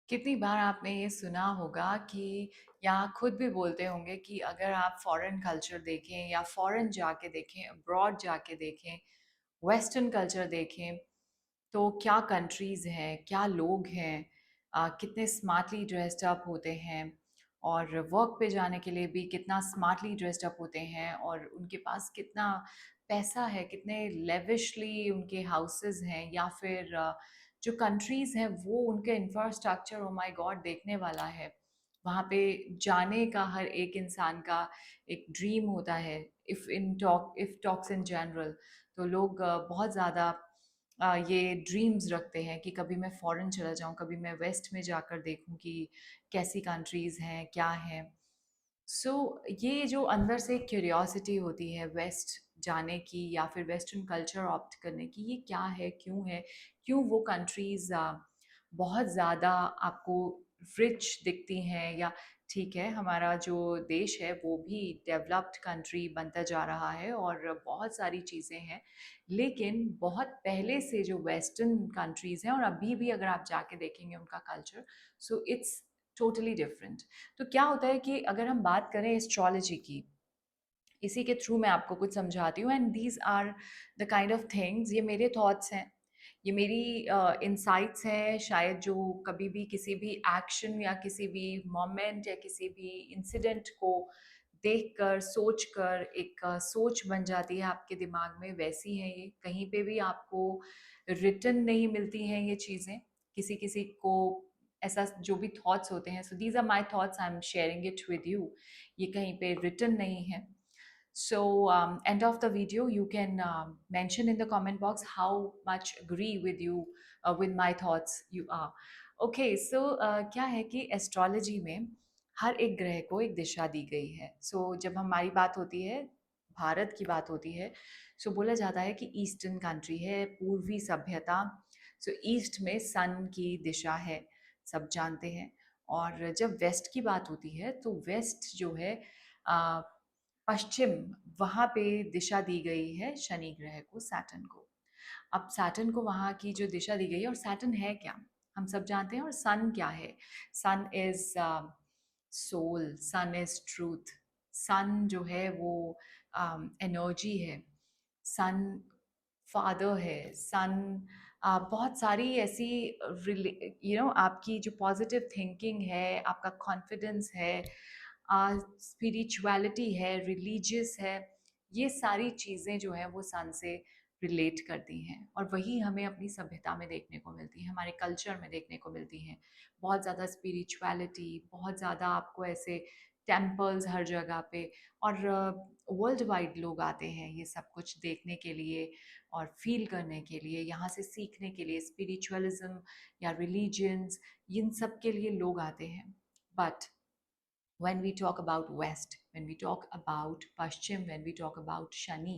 कितनी बार आपने ये सुना होगा कि या खुद भी बोलते होंगे कि अगर आप फॉरेन कल्चर देखें या फॉरेन जाके देखें, अब्रॉड जाके देखें, वेस्टर्न कल्चर देखें, तो क्या कंट्रीज़ हैं, क्या लोग हैं, कितने स्मार्टली ड्रेस्ड अप होते हैं और वर्क पे जाने के लिए भी कितना स्मार्टली ड्रेस्ड अप होते हैं और उनके पास कितना पैसा है, कितने लेविशली उनके हाउसेस हैं या फिर जो कंट्रीज़ हैं वो उनके इंफ्रास्ट्रक्चर ओ माय गॉड देखने वाला है। वहाँ पे जाने का हर एक इंसान का एक ड्रीम होता है। इफ़ टॉक्स इन जनरल, तो लोग बहुत ज़्यादा ये ड्रीम्स रखते हैं कि कभी मैं फ़ॉरेन चला जाऊँ, कभी मैं वेस्ट में जाकर देखूँ कि कैसी कंट्रीज़ हैं, क्या हैं। सो ये जो अंदर से क्यूरियोसिटी होती है वेस्ट जाने की या फिर वेस्टर्न कल्चर ऑप्ट करने की, ये क्या है, क्यों वो कंट्रीज़ बहुत ज़्यादा आपको रिच दिखती हैं, या ठीक है हमारा जो देश है वो भी डेवलप्ड कंट्री बनता जा रहा है और बहुत सारी चीज़ें हैं, लेकिन बहुत पहले से जो वेस्टर्न कंट्रीज़ हैं और अभी भी अगर आप जाके देखेंगे उनका culture, so it's totally different. तो क्या होता है कि अगर हम बात करें एस्ट्रोलॉजी की, इसी के थ्रू मैं आपको कुछ समझाती हूँ, and these are the kind of things, ये मेरे थॉट्स हैं, ये मेरी इंसाइट्स हैं, शायद जो कभी भी किसी भी एक्शन या किसी भी मोमेंट या किसी भी इंसिडेंट को देखकर सोचकर एक सोच बन जाती है आपके दिमाग में, वैसी है ये। कहीं पे भी आपको रिटन नहीं मिलती हैं ये चीज़ें, किसी किसी को ऐसा जो भी थॉट्स होते हैं, so these are my thoughts, I am sharing it with you, ये कहीं पे रिटन नहीं है। So, end of the video, you can mention in the comment box how much agree with you with my thoughts you are. Okay, so क्या है कि astrology में हर एक ग्रह को एक दिशा दी गई है। So, जब हमारी बात होती है, भारत की बात होती है, so बोला जाता है कि ईस्टर्न कंट्री है, पूर्वी सभ्यता। So, ईस्ट में सन की दिशा है, सब जानते हैं। और जब वेस्ट की बात होती है तो वेस्ट जो है पश्चिम, वहाँ पे दिशा दी गई है शनि ग्रह को, सैटर्न को। अब सैटर्न को वहाँ की जो दिशा दी गई है, और सैटर्न है क्या, हम सब जानते हैं। और सन क्या है? Sun is soul, sun is truth, sun जो है वो एनर्जी है, सन फादर है, सन बहुत सारी ऐसी आपकी जो पॉजिटिव थिंकिंग है, आपका कॉन्फिडेंस है, स्पिरिचुअलिटी है, रिलीजियस है, ये सारी चीज़ें जो हैं वो सन से रिलेट करती हैं और वही हमें अपनी सभ्यता में देखने को मिलती है, हमारे कल्चर में देखने को मिलती हैं। बहुत ज़्यादा स्पिरिचुअलिटी, बहुत ज़्यादा आपको ऐसे टेम्पल्स हर जगह पे, और वर्ल्ड वाइड लोग आते हैं ये सब कुछ देखने के लिए और फील करने के लिए, यहाँ से सीखने के लिए, स्पिरिचुअलिज्म या रिलीजियंस, इन सब के लिए लोग आते हैं। But when we talk about west, when we talk about Paschim, when we talk about Shani,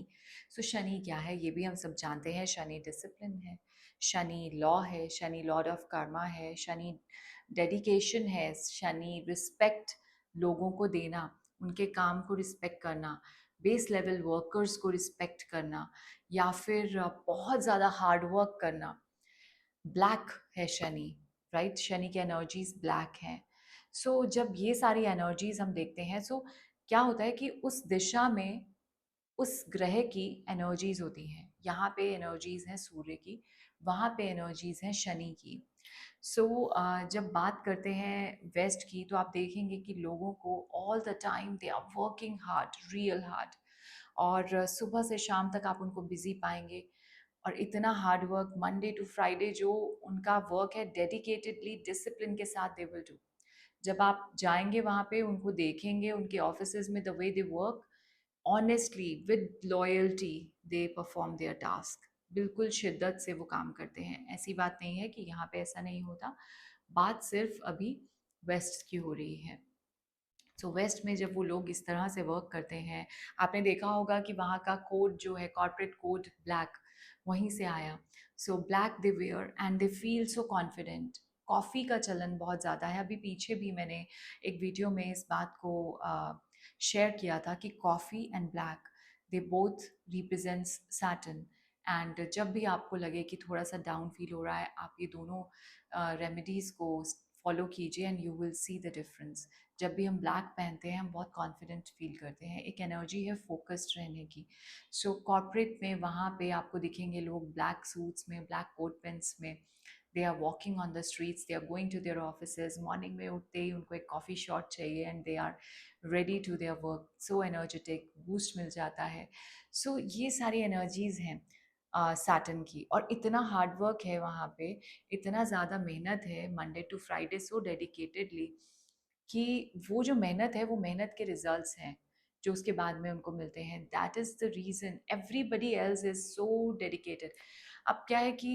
so Shani क्या है ये भी हम सब जानते हैं। शनि डिसिप्लिन है, शनि लॉ है, शनि लॉर्ड ऑफ कर्मा है, शनि डेडिकेशन है, शनि रिस्पेक्ट लोगों को देना, उनके काम को रिस्पेक्ट करना, बेस लेवल वर्कर्स को रिस्पेक्ट करना, या फिर बहुत ज़्यादा हार्ड वर्क करना। ब्लैक है शनि, राइट? शनि की एनर्जीज ब्लैक हैं। सो जब ये सारी एनर्जीज हम देखते हैं, सो क्या होता है कि उस दिशा में उस ग्रह की एनर्जीज होती हैं। यहाँ पे एनर्जीज हैं सूर्य की, वहाँ पे एनर्जीज हैं शनि की। सो जब बात करते हैं वेस्ट की, तो आप देखेंगे कि लोगों को all the time they are working hard, real hard, और सुबह से शाम तक आप उनको बिजी पाएंगे। और इतना hard work, Monday to Friday जो उनका वर्क है, डेडिकेटेडली डिसिप्लिन के साथ दे विल डू। जब आप जाएंगे वहाँ पे, उनको देखेंगे उनके ऑफिस में, the way they work honestly with loyalty, they perform there task, बिल्कुल शिद्दत से वो काम करते हैं। ऐसी बात नहीं है कि यहाँ पे ऐसा नहीं होता, बात सिर्फ अभी वेस्ट की हो रही है। सो वेस्ट में जब वो लोग इस तरह से वर्क करते हैं, आपने देखा होगा कि वहाँ का कोड जो है, कॉर्पोरेट कोड ब्लैक, वहीं से आया। So black they were and they feel so confident. Coffee का चलन बहुत ज़्यादा है, अभी पीछे भी मैंने एक वीडियो में इस बात को शेयर किया था कि coffee and black, they both represents Saturn. And जब भी आपको लगे कि थोड़ा सा डाउन फील हो रहा है, आप ये दोनों रेमेडीज़ को फॉलो कीजिए and you will see the difference. जब भी हम ब्लैक पहनते हैं हम बहुत कॉन्फिडेंट फील करते हैं, एक एनर्जी है फोकस्ड रहने की। सो कॉर्पोरेट में वहाँ पे आपको दिखेंगे लोग ब्लैक सूट्स में, ब्लैक कोट पेंट्स में, they are walking on the streets, they are going to their offices, morning में उठते ही उनको एक कॉफ़ी शॉट चाहिए and they are ready to their work, so energetic, boost मिल जाता है। सो ये सारी एनर्जीज हैं सैटर्न की, और इतना हार्ड वर्क है वहाँ पे, इतना ज़्यादा मेहनत है Monday to Friday so dedicatedly, कि वो जो मेहनत है वो मेहनत के रिजल्ट्स हैं जो उसके बाद में उनको मिलते हैं। That is the reason everybody else is so dedicated. अब क्या है कि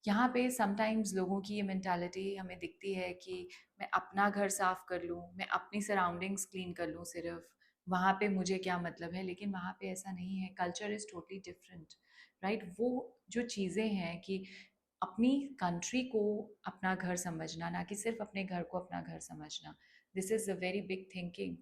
यहाँ पे समटाइम्स लोगों की ये मेंटालिटी हमें दिखती है कि मैं अपना घर साफ कर लूँ, मैं अपनी सराउंडिंग्स क्लीन कर लूँ सिर्फ, वहाँ पे मुझे क्या मतलब है। लेकिन वहाँ पे ऐसा नहीं है, culture is totally different, right. वो जो चीज़ें हैं कि अपनी कंट्री को अपना घर समझना, ना कि सिर्फ अपने घर को अपना घर समझना, this is a very big thinking.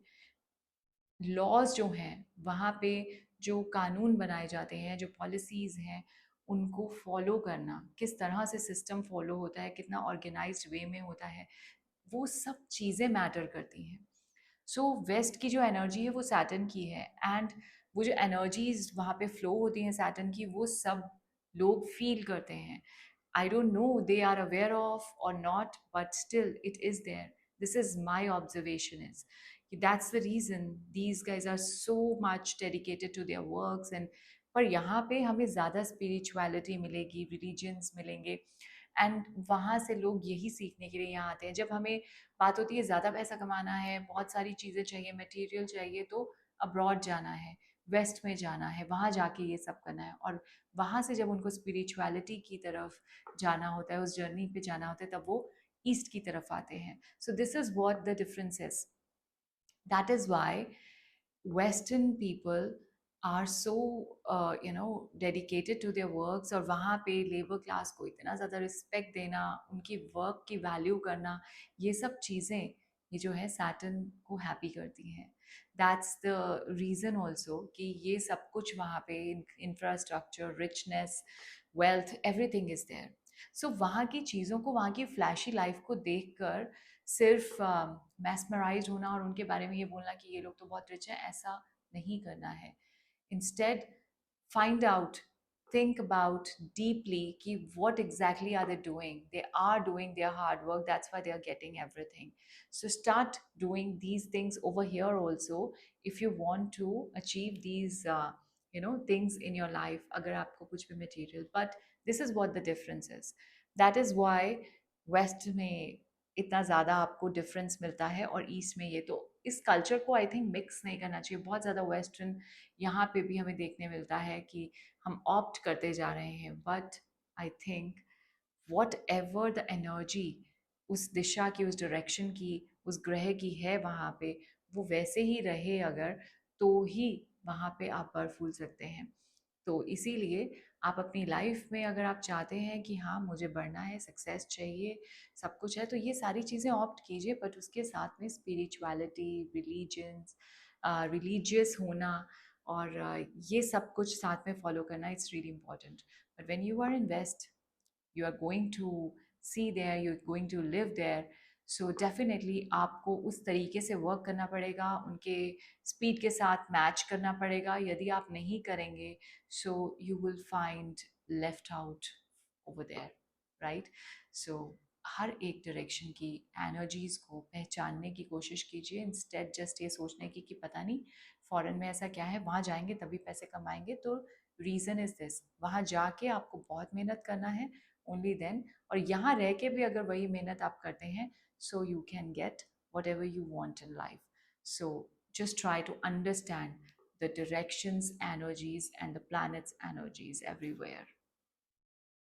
Lodge जो हैं वहाँ पे, जो कानून बनाए जाते हैं, जो पॉलिसीज़ हैं, उनको फॉलो करना, किस तरह से सिस्टम फॉलो होता है, कितना ऑर्गेनाइज्ड वे में होता है, वो सब चीज़ें मैटर करती हैं। सो वेस्ट की जो एनर्जी है वो सैटर्न की है, एंड वो जो एनर्जीज वहाँ पे फ्लो होती हैं सैटर्न की, वो सब लोग फील करते हैं। I don't know they are aware of or not, but still it is there. This is my observation is that's the reason these guys are so much dedicated to their works, and पर यहाँ पे हमें ज़्यादा spirituality मिलेगी, religions मिलेंगे, and वहाँ से लोग यही सीखने के लिए यहाँ आते हैं। जब हमें बात होती है ज़्यादा पैसा कमाना है, बहुत सारी चीज़ें चाहिए, मटेरियल चाहिए, तो अब्रॉड जाना है, वेस्ट में जाना है, वहाँ जाके ये सब करना है। और वहाँ से जब उनको स्पिरिचुअलिटी की तरफ जाना होता है, उस जर्नी पे जाना होता है, तब वो ईस्ट की तरफ आते हैं। So this is what the difference is. That is why western people are so dedicated to their works, और वहाँ पे लेबर क्लास को इतना ज़्यादा रिस्पेक्ट देना, उनकी वर्क की वैल्यू करना, ये सब चीज़ें ये जो है सैटर्न को हैप्पी करती हैं। दैट्स द रीज़न ऑल्सो कि ये सब कुछ वहाँ पे infrastructure, richness, wealth, everything is there. So वहाँ की चीज़ों को, वहाँ की फ्लैशी लाइफ को देखकर सिर्फ मैस्मराइज होना और उनके बारे में ये बोलना कि ये लोग तो बहुत रिच हैं, ऐसा नहीं करना है। Instead find out, think about deeply ki what exactly are they doing. They are doing their hard work, that's why they are getting everything. So start doing these things over here also if you want to achieve these things in your life, agar aapko kuch bhi material, but this is what the difference is. That is why west में इतना ज़्यादा आपको difference मिलता है और east में ये, तो इस कल्चर को आई थिंक मिक्स नहीं करना चाहिए। बहुत ज़्यादा वेस्टर्न यहाँ पे भी हमें देखने मिलता है कि हम ऑप्ट करते जा रहे हैं, but I think what ever the energy उस दिशा की, उस डायरेक्शन की, उस ग्रह की है वहाँ पे, वो वैसे ही रहे अगर, तो ही वहाँ पे आप पर फूल सकते हैं। तो इसीलिए आप अपनी लाइफ में अगर आप चाहते हैं कि हाँ मुझे बढ़ना है, सक्सेस चाहिए, सब कुछ है, तो ये सारी चीज़ें ऑप्ट कीजिए, बट उसके साथ में स्पिरिचुअलिटी, रिलीजन्स, रिलीजियस होना, और ये सब कुछ साथ में फॉलो करना, it's really important. But when you are in west, you are going to see there, you're going to live there, so definitely आपको उस तरीके से वर्क करना पड़ेगा, उनके स्पीड के साथ मैच करना पड़ेगा। यदि आप नहीं करेंगे, so you will find left out over there, right? So हर एक डायरेक्शन की एनर्जीज को पहचानने की कोशिश कीजिए, इंस्टेड जस्ट ये सोचने की कि पता नहीं फॉरेन में ऐसा क्या है, वहाँ जाएंगे तभी पैसे कमाएंगे। तो रीज़न इज़ दिस, वहाँ जाके आपको बहुत मेहनत करना है, ओनली देन, और यहाँ रह के भी अगर वही मेहनत आप करते हैं, so you can get what ever you want in life. So just try to understand the directions, energies, and the planets' energies everywhere.